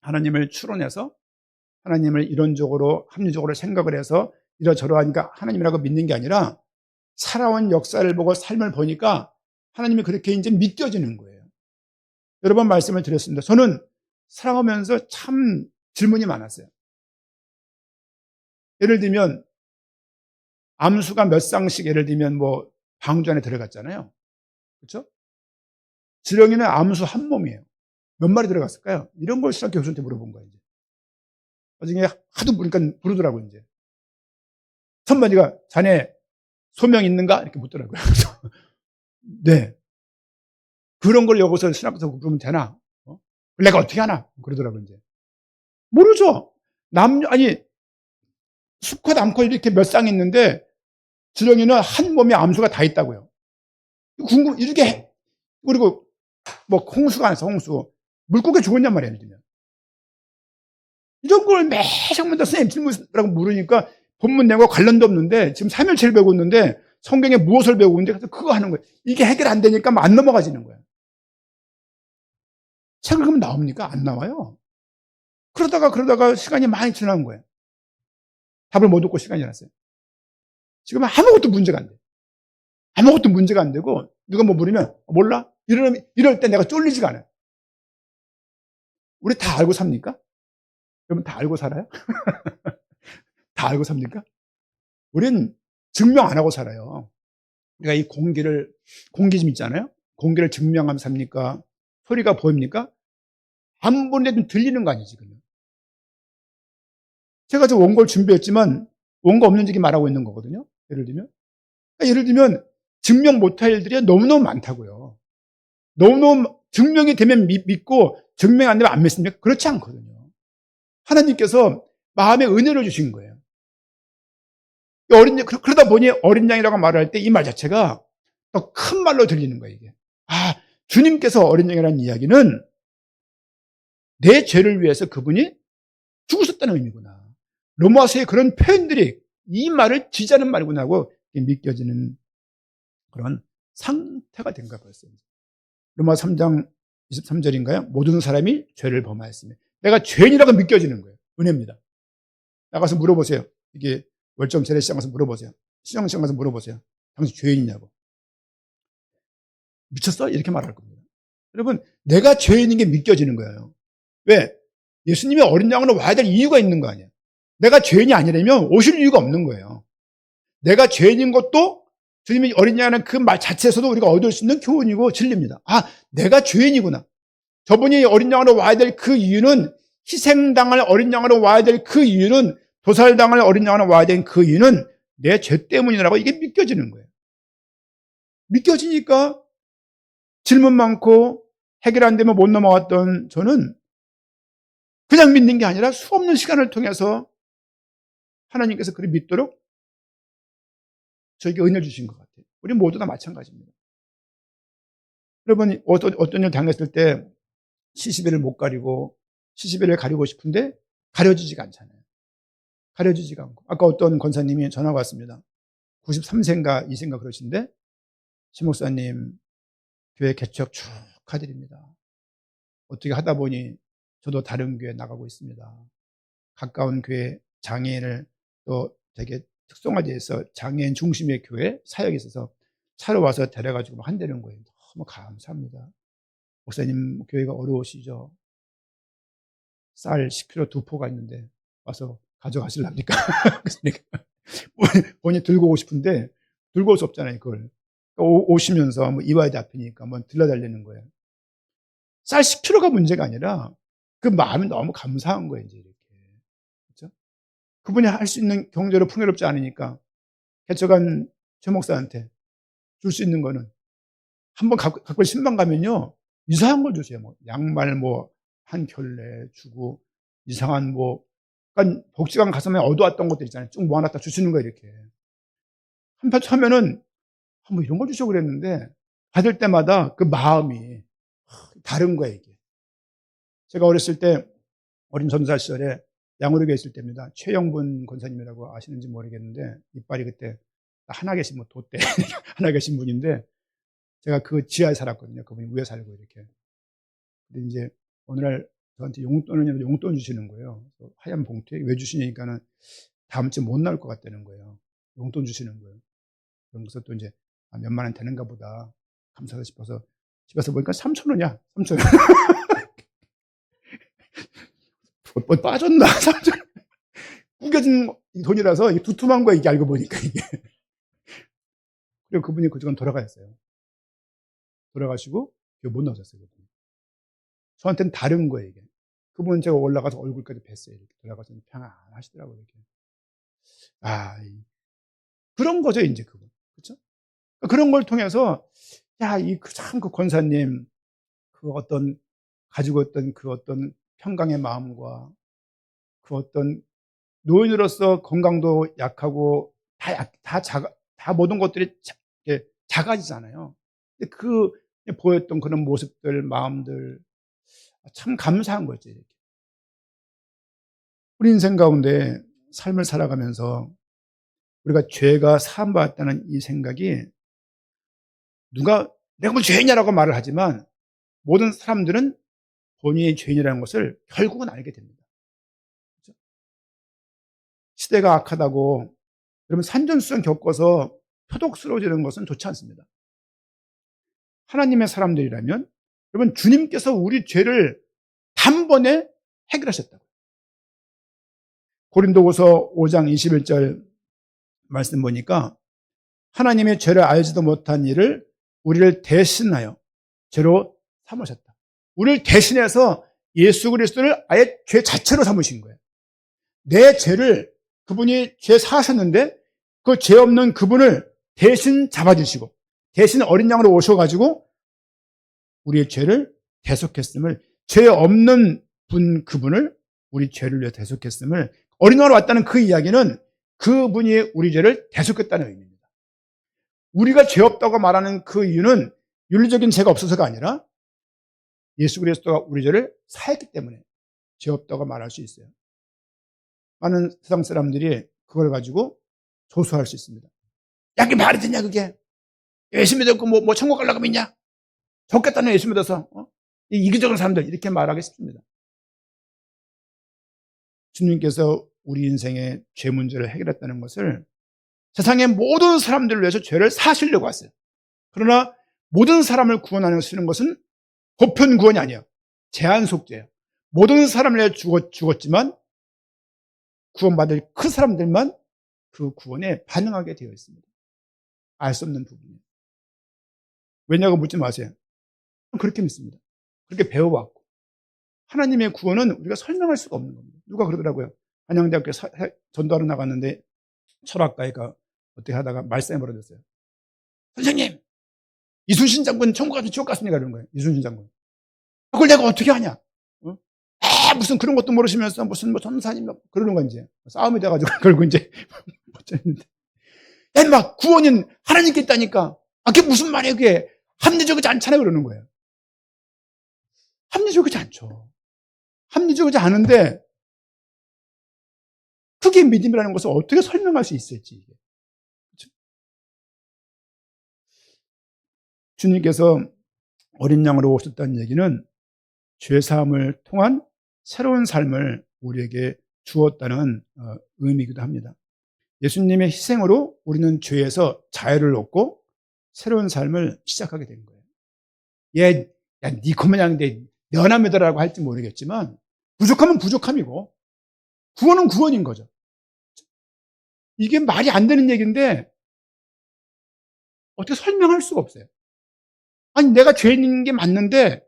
하나님을 추론해서 하나님을 이론적으로 합리적으로 생각을 해서 이러저러하니까 하나님이라고 믿는 게 아니라 살아온 역사를 보고 삶을 보니까 하나님이 그렇게 이제 믿겨지는 거예요. 여러 번 말씀을 드렸습니다. 저는 살아가면서 참 질문이 많았어요. 예를 들면 암수가 몇 쌍씩 예를 들면 방주 안에 들어갔잖아요. 그렇죠? 지렁이는 암수 한 몸이에요. 몇 마리 들어갔을까요? 이런 걸 신학 교수한테 물어본 거예요. 나중에 하도 보니까 부르더라고요. 이제 선반이가 자네 소명 있는가? 이렇게 묻더라고요. 네. 그런 걸 여기서 신학교에서 그러면 되나? 내가 어떻게 하나? 그러더라고요. 이제 모르죠. 수컷 암컷 이렇게 몇 쌍 있는데 지렁이는 한 몸에 암수가 다 있다고요. 이렇게 해. 그리고 홍수가 안 했어. 홍수 물고기 죽었냔 말이에요. 이런 걸 매장마다 선생님 질문이라고 물으니까 본문 내용과 관련도 없는데 지금 3일치를 배우고 있는데 성경에 무엇을 배우고 있는데 그래서 그거 하는 거예요. 이게 해결 안 되니까 안 넘어가지는 거예요. 책을 그러면 나옵니까? 안 나와요. 그러다가 시간이 많이 지난 거예요. 답을 못 얻고 시간이 지났어요. 지금 아무것도 문제가 안 돼. 아무것도 문제가 안 되고 누가 물으면 몰라? 이럴 때 내가 쫄리지가 않아요. 우리 다 알고 삽니까? 여러분 다 알고 살아요? 다 알고 삽니까? 우린 증명 안 하고 살아요. 우리가 이 공기 좀 있잖아요. 공기를 증명하면서 삽니까? 소리가 보입니까? 안 보내도 들리는 거 아니에요, 지금. 제가 저 원고를 준비했지만 원고 없는 얘기 말하고 있는 거거든요. 예를 들면 증명 못할 일들이 너무너무 많다고요. 너무너무 증명이 되면 믿고 증명 안 되면 안 믿습니까? 그렇지 않거든요. 하나님께서 마음에 은혜를 주신 거예요. 그러다 보니 어린 양이라고 말할 때 이 말 자체가 더 큰 말로 들리는 거예요, 이게. 아, 주님께서 어린 양이라는 이야기는 내 죄를 위해서 그분이 죽으셨다는 의미구나. 로마서의 그런 표현들이 이 말을 지지하는 말이구나 하고 믿겨지는 그런 상태가 된 거야, 벌써. 로마 3장 23절인가요? 모든 사람이 죄를 범하였으며. 내가 죄인이라고 믿겨지는 거예요. 은혜입니다. 나가서 물어보세요. 이게 월점 재래시장 가서 물어보세요. 시장시장 가서 물어보세요. 당신 죄인이냐고. 미쳤어? 이렇게 말할 겁니다. 여러분, 내가 죄인인 게 믿겨지는 거예요. 왜? 예수님이 어린 양으로 와야 될 이유가 있는 거 아니에요. 내가 죄인이 아니라면 오실 이유가 없는 거예요. 내가 죄인인 것도 주님이 어린 양이라는 그 말 자체에서도 우리가 얻을 수 있는 교훈이고 진리입니다. 아, 내가 죄인이구나. 저분이 어린 양으로 와야 될 그 이유는, 희생당할 어린 양으로 와야 될 그 이유는, 도살당할 어린 양으로 와야 될 그 이유는 내 죄 때문이라고 이게 믿겨지는 거예요. 믿겨지니까 질문 많고 해결 안 되면 못 넘어갔던 저는 그냥 믿는 게 아니라 수없는 시간을 통해서 하나님께서 그를 믿도록 저에게 은혜를 주신 것 같아요. 우리 모두 다 마찬가지입니다. 여러분, 어떤 일 당했을 때 시시비를 못 가리고 시시비를 가리고 싶은데 가려지지가 않잖아요. 가려지지가 않고. 아까 어떤 권사님이 전화가 왔습니다. 93세인가 2세인가 그러신데, 신목사님 교회 개척 축하드립니다. 어떻게 하다 보니 저도 다른 교회 나가고 있습니다. 가까운 교회 장애인을 또 되게 특성화되어 있어 장애인 중심의 교회 사역이 있어서 차로 와서 데려가지고 한다는 거예요. 너무 감사합니다. 목사님 교회가 어려우시죠? 쌀 10kg 2포가 있는데 와서 가져가실랍니까? 본인이 들고 오고 싶은데 들고 올 수 없잖아요, 그걸. 오시면서 뭐 이화여대 앞이니까 한번 들러달라는 거예요. 쌀 10kg가 문제가 아니라 그 마음이 너무 감사한 거예요, 이제 이렇게. 그렇죠? 그분이 할 수 있는 경제로 풍요롭지 않으니까 개척한 최 목사한테 줄 수 있는 거는 한번 갖고 신방 가면요, 이상한 걸 주세요. 뭐 양말 뭐 한 켤레 주고, 이상한 뭐, 그러니까 복지관 가서만 얻어왔던 것들 있잖아요. 쭉 모아놨다 주시는 거예요, 이렇게. 한편 처음에는 뭐 이런 걸 주셔 그랬는데 받을 때마다 그 마음이 다른 거예요, 이게. 제가 어렸을 때 어린 전도사 시절에 양호르교에 있을 때입니다. 최영분 권사님이라고 아시는지 모르겠는데 이빨이 그때 하나 계신 뭐 도대 하나 계신 분인데, 제가 그 지하에 살았거든요. 그분이 위에 살고 이렇게. 근데 이제 어느 날 저한테 용돈 주시는 거예요. 하얀 봉투에. 왜 주시니까는 다음 주에 못 나올 것 같다는 거예요. 용돈 주시는 거예요. 그래서 또 이제 몇만 원 되는가 보다 감사하다 싶어서 집에서 보니까 3,000원이야. 3,000원. 뭐 빠졌나? 3,000원. 구겨진 돈이라서 두툼한 거야, 이게 알고 보니까 이게. 그리고 그분이 그중간 돌아가셨어요. 돌아가시고 못 나오셨어요, 그분이. 저한테는 다른 거예요, 이게. 그분 제가 올라가서 얼굴까지 뵀어요. 이렇게 돌아가서 평안하시더라고요, 이렇게. 아, 그런 거죠, 이제 그분. 그렇죠? 그런 걸 통해서, 야, 참 그 권사님, 그 어떤, 가지고 있던 그 어떤 평강의 마음과 그 어떤 노인으로서 건강도 약하고 다 모든 것들이 작아지잖아요. 근데 보였던 그런 모습들, 마음들, 참 감사한 거죠, 이렇게. 우리 인생 가운데 삶을 살아가면서 우리가 죄가 사함받았다는 이 생각이, 내가 뭐 죄인이라고 말을 하지만 모든 사람들은 본인이 죄인이라는 것을 결국은 알게 됩니다. 그렇죠? 시대가 악하다고 여러분 산전수전 겪어서 표독스러워지는 것은 좋지 않습니다. 하나님의 사람들이라면 여러분, 주님께서 우리 죄를 단번에 해결하셨다고. 고린도후서 5장 21절 말씀 보니까, 하나님의 죄를 알지도 못한 일을 우리를 대신하여 죄로 삼으셨다. 우리를 대신해서 예수 그리스도를 아예 죄 자체로 삼으신 거예요. 내 죄를 그분이 죄 사하셨는데 그 죄 없는 그분을 대신 잡아주시고 대신 어린 양으로 오셔가지고 우리의 죄를 대속했음을 죄 없는 분 그분을 우리 죄를 위해 대속했음을 어린왕으로 왔다는 그 이야기는 그분이 우리 죄를 대속했다는 의미입니다. 우리가 죄 없다고 말하는 그 이유는 윤리적인 죄가 없어서가 아니라 예수 그리스도가 우리 죄를 사했기 때문에 죄 없다고 말할 수 있어요. 많은 세상 사람들이 그걸 가지고 조소할 수 있습니다. 야, 그게 말이 되냐, 그게? 예수 믿었고, 뭐 천국 가려고 믿냐? 좋겠다는 예수 믿어서, 이기적인 사람들, 이렇게 말하기 쉽습니다. 주님께서 우리 인생의 죄 문제를 해결했다는 것을 세상의 모든 사람들을 위해서 죄를 사시려고 왔어요. 그러나 모든 사람을 구원하시는 것은 보편 구원이 아니에요. 제한 속죄예요. 모든 사람을 위해 죽었지만 구원받을 그 사람들만 그 구원에 반응하게 되어 있습니다. 알 수 없는 부분이에요. 왜냐고 묻지 마세요. 그렇게 믿습니다. 그렇게 배워왔고 하나님의 구원은 우리가 설명할 수가 없는 겁니다. 누가 그러더라고요. 한양대학교 전도하러 나갔는데 철학가가 어떻게 하다가 말썽이 벌어졌어요. 선생님, 이순신 장군 천국 가서 지옥 갔습니까? 이러는 거예요. 이순신 장군. 그걸 내가 어떻게 하냐? 무슨 그런 것도 모르시면서 무슨 전사님 그러는 건지 싸움이 돼가지고 결국 이제 못 쳤는데. 야, 막 구원은 하나님께 있다니까. 그게 무슨 말이에요? 그게 합리적이지 않잖아요. 그러는 거예요. 합리적이지 않죠. 합리적이지 않은데 그게 믿음이라는 것을 어떻게 설명할 수 있을지. 그렇죠? 주님께서 어린 양으로 오셨다는 얘기는 죄사함을 통한 새로운 삶을 우리에게 주었다는 의미이기도 합니다. 예수님의 희생으로 우리는 죄에서 자유를 얻고 새로운 삶을 시작하게 된 거예요. 야, 니 그만한데 너나 믿어라고 할지 모르겠지만 부족하면 부족함이고 구원은 구원인 거죠. 이게 말이 안 되는 얘기인데 어떻게 설명할 수가 없어요. 아니, 내가 죄인인 게 맞는데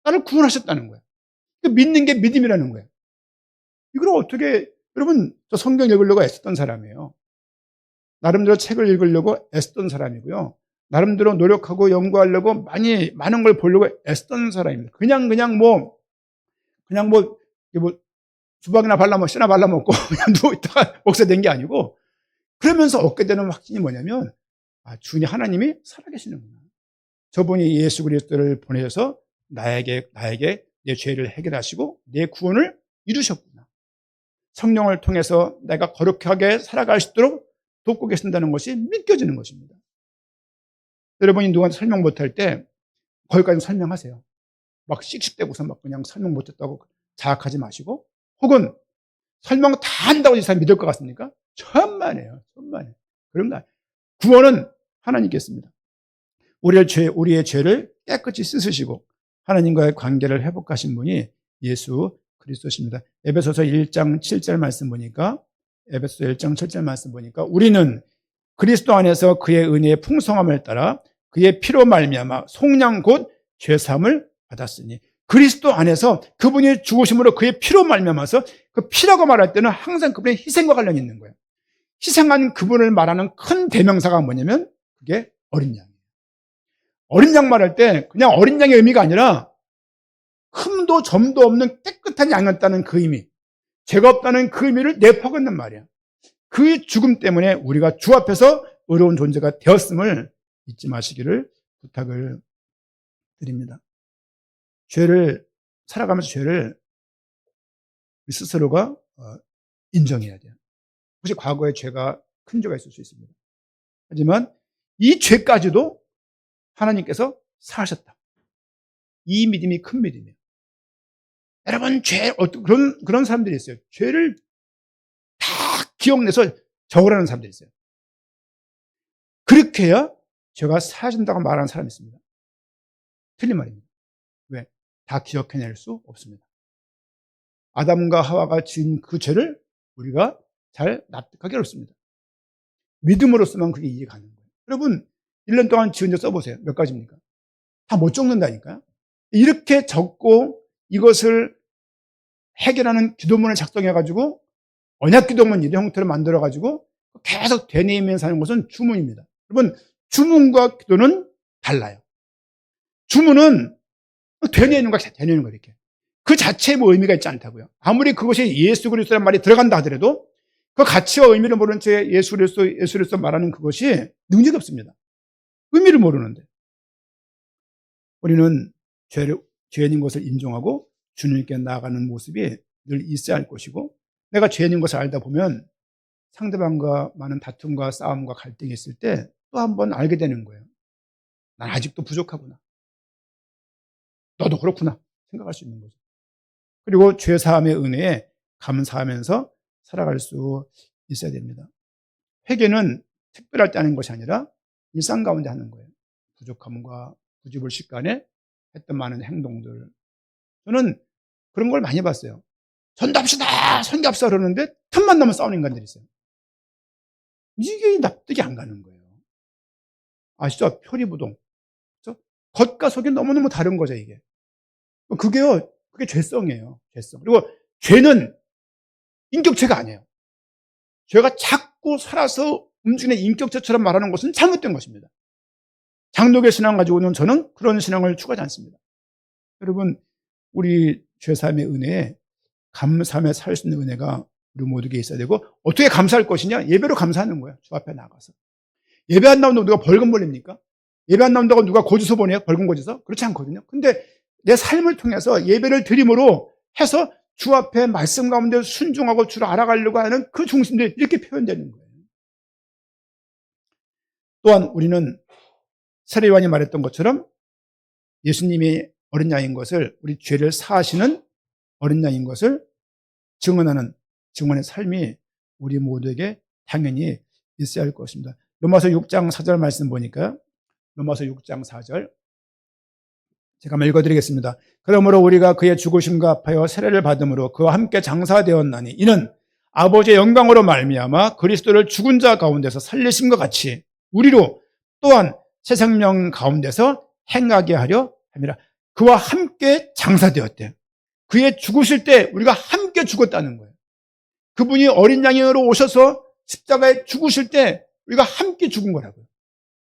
나를 구원하셨다는 거예요. 믿는 게 믿음이라는 거예요. 이걸 어떻게, 여러분, 저 성경 읽으려고 애썼던 사람이에요. 나름대로 책을 읽으려고 애썼던 사람이고요. 나름대로 노력하고 연구하려고 많은 걸 보려고 애썼던 사람입니다. 그냥 수박이나 발라먹고 씨나 발라먹고 그냥 누워있다가 목사 된 게 아니고 그러면서 얻게 되는 확신이 뭐냐면 주님 하나님이 살아계시는구나. 저분이 예수 그리스도를 보내셔서 나에게 내 죄를 해결하시고 내 구원을 이루셨구나. 성령을 통해서 내가 거룩하게 살아갈 수 있도록 돕고 계신다는 것이 믿겨지는 것입니다. 여러분이 누구한테 설명 못할 때 거기까지 설명하세요. 막 씩씩대고서 막 그냥 설명 못했다고 자학하지 마시고, 혹은 설명 다 한다고 이 사람이 믿을 것 같습니까? 천만에요. 그런 거 아니에요. 구원은 하나님께 있습니다. 우리의 죄를 깨끗이 씻으시고 하나님과의 관계를 회복하신 분이 예수 그리스도십니다. 에베소서 1장 7절 말씀 보니까 우리는 그리스도 안에서 그의 은혜의 풍성함을 따라 그의 피로 말미암아 속량 곧 죄사함을 받았으니, 그리스도 안에서 그분이 죽으심으로 그의 피로 말미암아서, 그 피라고 말할 때는 항상 그분의 희생과 관련이 있는 거예요. 희생한 그분을 말하는 큰 대명사가 뭐냐면 그게 어린 양이에요. 어린 양 말할 때 그냥 어린 양의 의미가 아니라 흠도 점도 없는 깨끗한 양이었다는 그 의미, 죄가 없다는 그 의미를 내포하고 있는 말이야. 그 죽음 때문에 우리가 주 앞에서 의로운 존재가 되었음을 잊지 마시기를 부탁을 드립니다. 살아가면서 죄를 스스로가 인정해야 돼요. 혹시 과거에 죄가 큰 죄가 있을 수 있습니다. 하지만 이 죄까지도 하나님께서 사하셨다. 이 믿음이 큰 믿음이에요. 여러분, 그런 사람들이 있어요. 죄를 다 기억내서 적으라는 사람들이 있어요. 그렇게 해야 죄가 사하신다고 말하는 사람이 있습니다. 틀린 말입니다. 왜? 다 기억해낼 수 없습니다. 아담과 하와가 지은 그 죄를 우리가 잘 납득하기 어렵습니다. 믿음으로서만 그게 이해가 가는 거예요. 여러분, 1년 동안 지은 죄 써보세요. 몇 가지입니까? 다 못 적는다니까요. 이렇게 적고 이것을 해결하는 기도문을 작성해가지고 언약 기도문 이런 형태로 만들어가지고 계속 되뇌이면서 사는 것은 주문입니다. 여러분, 주문과 기도는 달라요. 주문은 되뇌이는 거 이렇게. 그 자체에 뭐 의미가 있지 않다고요. 아무리 그것이 예수 그리스도라는 말이 들어간다 하더라도 그 가치와 의미를 모르는 채 예수 그리스도 말하는 그것이 능력이 없습니다. 의미를 모르는데. 우리는 죄인인 것을 인정하고 주님께 나아가는 모습이 늘 있어야 할 것이고, 내가 죄인인 것을 알다 보면 상대방과 많은 다툼과 싸움과 갈등이 있을 때 또 한 번 알게 되는 거예요. 난 아직도 부족하구나. 너도 그렇구나. 생각할 수 있는 거죠. 그리고 죄사함의 은혜에 감사하면서 살아갈 수 있어야 됩니다. 회개는 특별할 때 하는 것이 아니라 일상 가운데 하는 거예요. 부족함과 부지불식간에 했던 많은 행동들. 저는 그런 걸 많이 봤어요. 전도합시다! 선교합시다! 그러는데 틈만 나면 싸우는 인간들이 있어요. 이게 납득이 안 가는 거예요. 아시죠? 표리부동. 그렇죠? 겉과 속이 너무너무 다른 거죠, 이게. 그게 죄성이에요. 죄성. 그리고 죄는 인격체가 아니에요. 죄가 자꾸 살아서 움직이는 인격체처럼 말하는 것은 잘못된 것입니다. 장독의 신앙 가지고는 저는 그런 신앙을 추구하지 않습니다. 여러분, 우리 죄사함의 은혜에 감사하며 살 수 있는 은혜가 우리 모두에게 있어야 되고, 어떻게 감사할 것이냐? 예배로 감사하는 거예요. 주 앞에 나가서. 예배 안 나온다고 누가 벌금 벌립니까? 예배 안 나온다고 누가 고지서 보내요? 벌금 고지서? 그렇지 않거든요. 근데 내 삶을 통해서 예배를 드림으로 해서 주 앞에 말씀 가운데 순종하고 주를 알아가려고 하는 그 중심들이 이렇게 표현되는 거예요. 또한 우리는 세례요한이 말했던 것처럼 예수님이 어린 양인 것을, 우리 죄를 사하시는 어린 양인 것을 증언의 삶이 우리 모두에게 당연히 있어야 할 것입니다. 로마서 6장 4절 말씀 보니까, 로마서 6장 4절 제가 한번 읽어드리겠습니다. 그러므로 우리가 그의 죽으심과 합하여 세례를 받음으로 그와 함께 장사되었나니 이는 아버지의 영광으로 말미암아 그리스도를 죽은 자 가운데서 살리심과 같이 우리로 또한 새 생명 가운데서 행하게 하려 함이라. 그와 함께 장사되었대요. 그의 죽으실 때 우리가 함께 죽었다는 거예요. 그분이 어린 양으로 오셔서 십자가에 죽으실 때 우리가 함께 죽은 거라고요.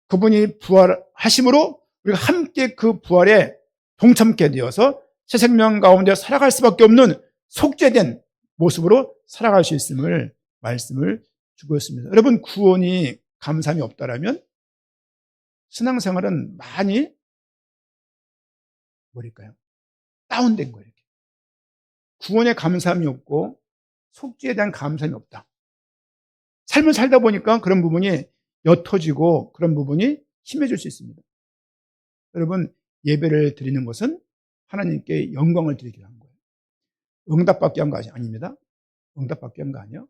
그분이 부활하심으로 우리가 함께 그 부활에 동참케 되어서 새 생명 가운데 살아갈 수밖에 없는 속죄된 모습으로 살아갈 수 있음을 말씀을 주고 있습니다. 여러분, 구원이 감사함이 없다라면 신앙생활은 많이 뭐랄까요? 다운된 거예요. 구원에 감사함이 없고 속죄에 대한 감사함이 없다. 삶을 살다 보니까 그런 부분이 옅어지고 그런 부분이 심해질 수 있습니다. 여러분, 예배를 드리는 것은 하나님께 영광을 드리기로 한 거예요. 응답받기 한 거 아닙니다. 응답받기 한 거 아니에요.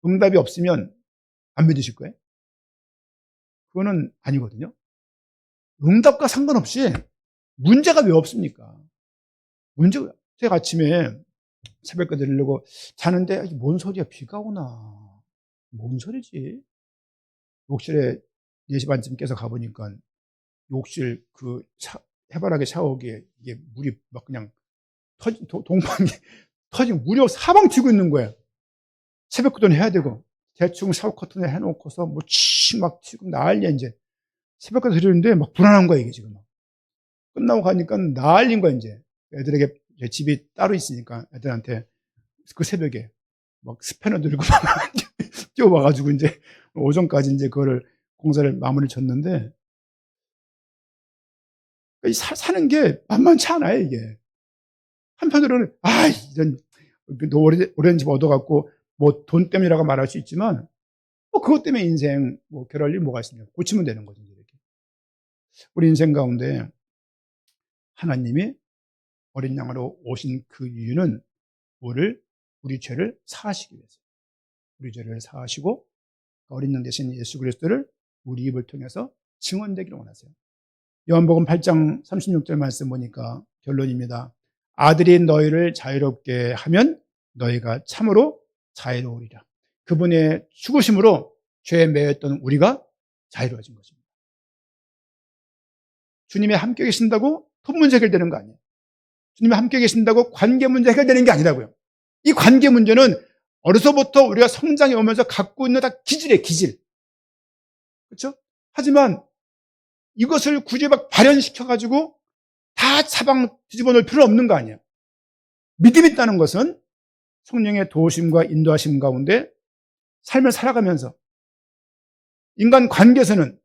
응답이 없으면 안 믿으실 거예요. 그거는 아니거든요. 응답과 상관없이 문제가 왜 없습니까? 문제가, 제가 아침에 새벽에 드리려고 자는데 뭔 소리야, 비가 오나. 뭔 소리지? 욕실에 4시 반쯤 깨서 가보니까 욕실 그 해바라기 샤워기에 이게 물이 막 그냥 동방이 터지고 물이 사방 튀고 있는 거예요. 새벽 기도는 해야 되고 대충 샤워 커튼을 해놓고서 뭐 막 튀고 난리야. 이제 새벽 기도 드리는데 막 불안한 거야 이게 지금. 끝나고 가니까 난리인 거야 이제. 애들에게 집이 따로 있으니까 애들한테 그 새벽에 막 스패너 들고 뛰어와가지고 이제 오전까지 이제 그거를 공사를 마무리 쳤는데, 사는 게 만만치 않아요, 이게. 한편으로는, 이런, 오래된 집 얻어갖고, 뭐, 돈 때문이라고 말할 수 있지만, 뭐, 그것 때문에 인생, 뭐, 결할 일 뭐가 있습니까? 고치면 되는 거죠, 이렇게. 우리 인생 가운데 하나님이 어린 양으로 오신 그 이유는 우리 죄를 사하시기 위해서. 우리 죄를 사하시고, 어린 양 대신 예수 그리스도를 우리 입을 통해서 증언되기를 원하세요. 요한복음 8장 36절 말씀 보니까 결론입니다. 아들이 너희를 자유롭게 하면 너희가 참으로 자유로우리라. 그분의 죽으심으로 죄에 매였던 우리가 자유로워진 것입니다. 주님이 함께 계신다고 돈 문제 해결되는 거 아니에요. 주님이 함께 계신다고 관계 문제 해결되는 게 아니라고요. 이 관계 문제는 어려서부터 우리가 성장해 오면서 갖고 있는 다 기질이에요, 기질. 그렇죠? 하지만 이것을 굳이 막 발현시켜가지고 다 사방 뒤집어 놓을 필요는 없는 거 아니에요. 믿음이 있다는 것은 성령의 도우심과 인도하심 가운데 삶을 살아가면서 인간 관계에서는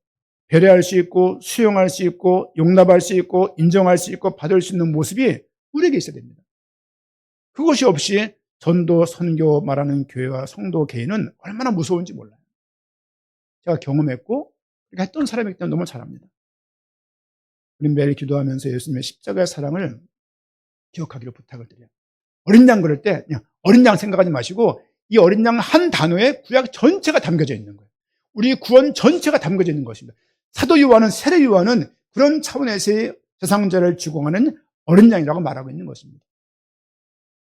배려할 수 있고 수용할 수 있고 용납할 수 있고 인정할 수 있고 받을 수 있는 모습이 우리에게 있어야 됩니다. 그것이 없이 전도, 선교 말하는 교회와 성도 개인은 얼마나 무서운지 몰라요. 제가 경험했고 했던 사람이기 때문에 너무 잘 압니다. 우리 매일 기도하면서 예수님의 십자가의 사랑을 기억하기로 부탁을 드려요. 어린 양 그럴 때 그냥 어린 양 생각하지 마시고 이 어린 양 한 단어에 구약 전체가 담겨져 있는 거예요. 우리 구원 전체가 담겨져 있는 것입니다. 사도 요한은, 세례 요한은 그런 차원에서의 세상자를 지공하는 어린 양이라고 말하고 있는 것입니다.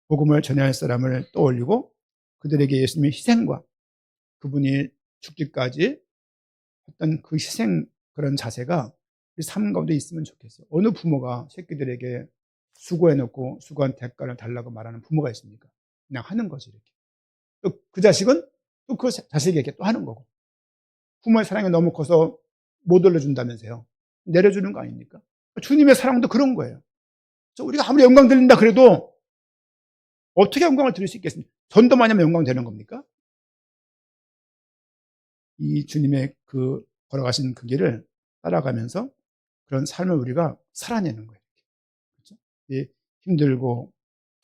복음을 전해야 할 사람을 떠올리고 그들에게 예수님의 희생과 그분이 죽기까지 했던 그 희생 그런 자세가 우리 삶 가운데 있으면 좋겠어요. 어느 부모가 새끼들에게 수고해놓고 수고한 대가를 달라고 말하는 부모가 있습니까? 그냥 하는 거지 이렇게. 또 그 자식은 또 그 자식에게 또 하는 거고. 부모의 사랑이 너무 커서 못 올려준다면서요. 내려주는 거 아닙니까? 주님의 사랑도 그런 거예요. 우리가 아무리 영광 드린다 그래도 어떻게 영광을 드릴 수 있겠습니까? 전도만 하면 영광 되는 겁니까? 이 주님의 그 걸어가신 그 길을 따라가면서 그런 삶을 우리가 살아내는 거예요. 그렇죠? 힘들고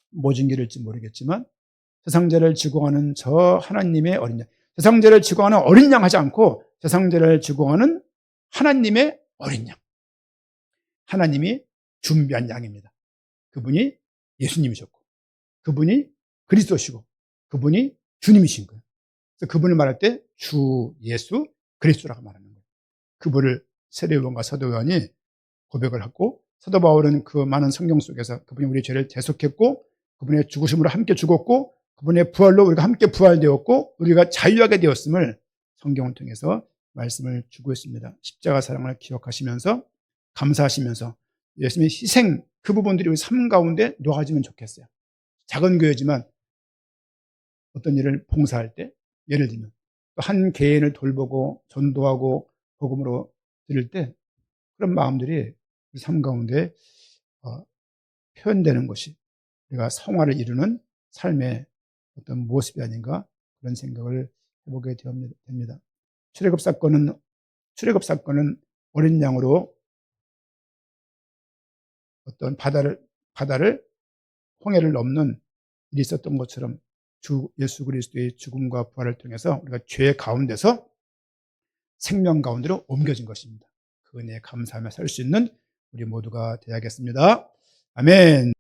모진 길일지 모르겠지만 세상죄를 지고하는 저 하나님의 어린 양, 세상죄를 지고하는 어린 양 하지 않고 세상죄를 지고하는 하나님의 어린 양, 하나님이 준비한 양입니다. 그분이 예수님이셨고 그분이 그리스도시고 그분이 주님이신 거예요. 그래서 그분을 말할 때 주 예수 그리스도라고 말하는 거예요. 그분을 세례요한과 사도 요한이 고백을 하고 사도 바울은 그 많은 성경 속에서 그분이 우리의 죄를 대속했고 그분의 죽으심으로 함께 죽었고 그분의 부활로 우리가 함께 부활되었고 우리가 자유하게 되었음을 성경을 통해서 말씀을 주고 있습니다. 십자가 사랑을 기억하시면서 감사하시면서 예수님의 희생 그 부분들이 우리 삶 가운데 놓아지면 좋겠어요. 작은 교회지만 어떤 일을 봉사할 때 예를 들면 한 개인을 돌보고 전도하고 복음으로 드릴 때 그런 마음들이 우리 삶 가운데 표현되는 것이 우리가 성화를 이루는 삶의 어떤 모습이 아닌가 그런 생각을 해보게 됩니다. 출애굽 사건은 어린 양으로 어떤 바다를 홍해를 넘는 일이 있었던 것처럼 주 예수 그리스도의 죽음과 부활을 통해서 우리가 죄 가운데서 생명 가운데로 옮겨진 것입니다. 그 은혜에 감사하며 살 수 있는 우리 모두가 되어야겠습니다. 아멘.